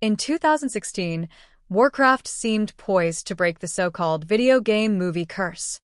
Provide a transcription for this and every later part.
In 2016, Warcraft seemed poised to break the so-called video game movie curse.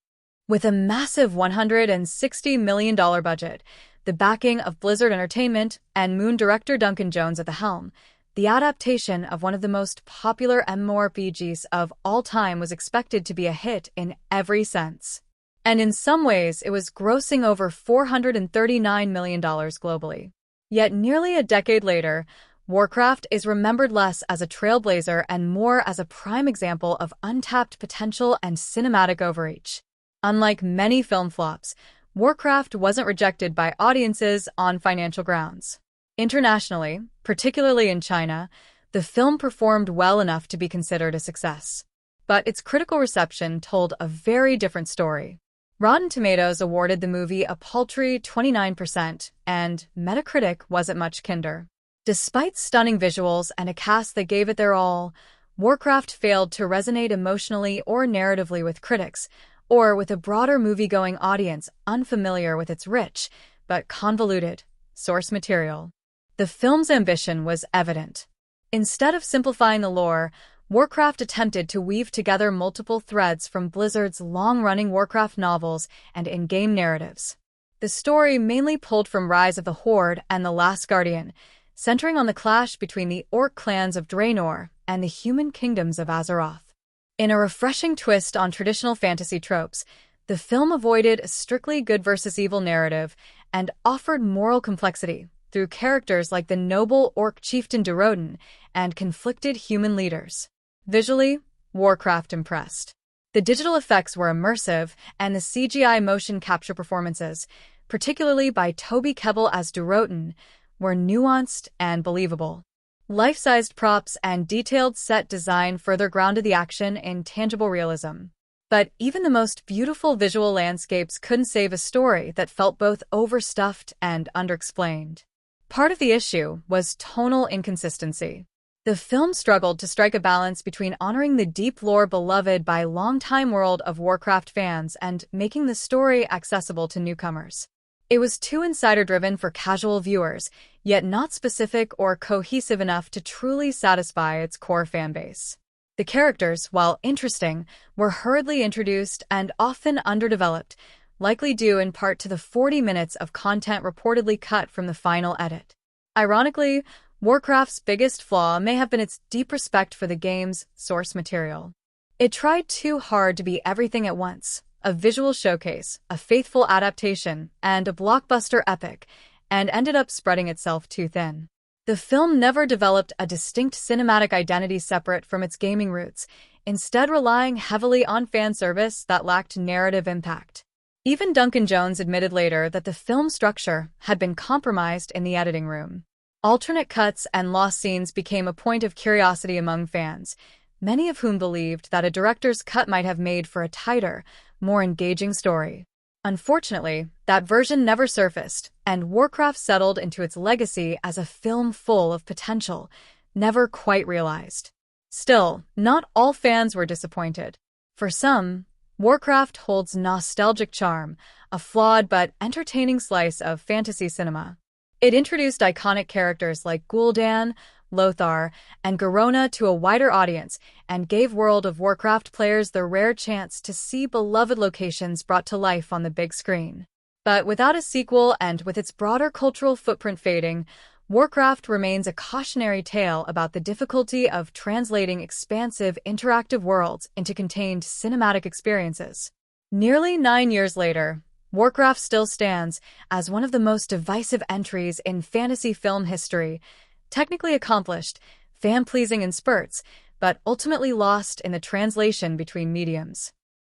With a massive $160 million budget, the backing of Blizzard Entertainment, and Moon director Duncan Jones at the helm, the adaptation of one of the most popular MMORPGs of all time was expected to be a hit in every sense. And in some ways, it was grossing over $439 million globally. Yet nearly a decade later, Warcraft is remembered less as a trailblazer and more as a prime example of untapped potential and cinematic overreach. Unlike many film flops, Warcraft wasn't rejected by audiences on financial grounds. Internationally, particularly in China, the film performed well enough to be considered a success. But its critical reception told a very different story. Rotten Tomatoes awarded the movie a paltry 29%, and Metacritic wasn't much kinder. Despite stunning visuals and a cast that gave it their all, Warcraft failed to resonate emotionally or narratively with critics, or with a broader movie-going audience unfamiliar with its rich, but convoluted, source material. The film's ambition was evident. Instead of simplifying the lore, Warcraft attempted to weave together multiple threads from Blizzard's long-running Warcraft novels and in-game narratives. The story mainly pulled from Rise of the Horde and The Last Guardian, centering on the clash between the orc clans of Draenor and the human kingdoms of Azeroth. In a refreshing twist on traditional fantasy tropes, the film avoided a strictly good versus evil narrative and offered moral complexity through characters like the noble orc chieftain Dorodin and conflicted human leaders. Visually, Warcraft impressed. The digital effects were immersive, and the CGI motion capture performances, particularly by Toby Kebbell as Dorodin, were nuanced and believable. Life-sized props and detailed set design further grounded the action in tangible realism. But even the most beautiful visual landscapes couldn't save a story that felt both overstuffed and underexplained. Part of the issue was tonal inconsistency. The film struggled to strike a balance between honoring the deep lore beloved by longtime World of Warcraft fans and making the story accessible to newcomers. It was too insider-driven for casual viewers, yet not specific or cohesive enough to truly satisfy its core fanbase. The characters, while interesting, were hurriedly introduced and often underdeveloped, likely due in part to the 40 minutes of content reportedly cut from the final edit. Ironically, Warcraft's biggest flaw may have been its deep respect for the game's source material. It tried too hard to be everything at once, a visual showcase, a faithful adaptation, and a blockbuster epic, and ended up spreading itself too thin. The film never developed a distinct cinematic identity separate from its gaming roots, instead relying heavily on fan service that lacked narrative impact. Even Duncan Jones admitted later that the film's structure had been compromised in the editing room. Alternate cuts and lost scenes became a point of curiosity among fans, many of whom believed that a director's cut might have made for a tighter, more engaging story. Unfortunately, that version never surfaced, and Warcraft settled into its legacy as a film full of potential, never quite realized. Still, not all fans were disappointed. For some, Warcraft holds nostalgic charm, a flawed but entertaining slice of fantasy cinema. It introduced iconic characters like Gul'dan, Lothar, and Garona to a wider audience and gave World of Warcraft players the rare chance to see beloved locations brought to life on the big screen. But without a sequel and with its broader cultural footprint fading, Warcraft remains a cautionary tale about the difficulty of translating expansive interactive worlds into contained cinematic experiences. Nearly 9 years later, Warcraft still stands as one of the most divisive entries in fantasy film history, technically accomplished, fan-pleasing in spurts, but ultimately lost in the translation between mediums.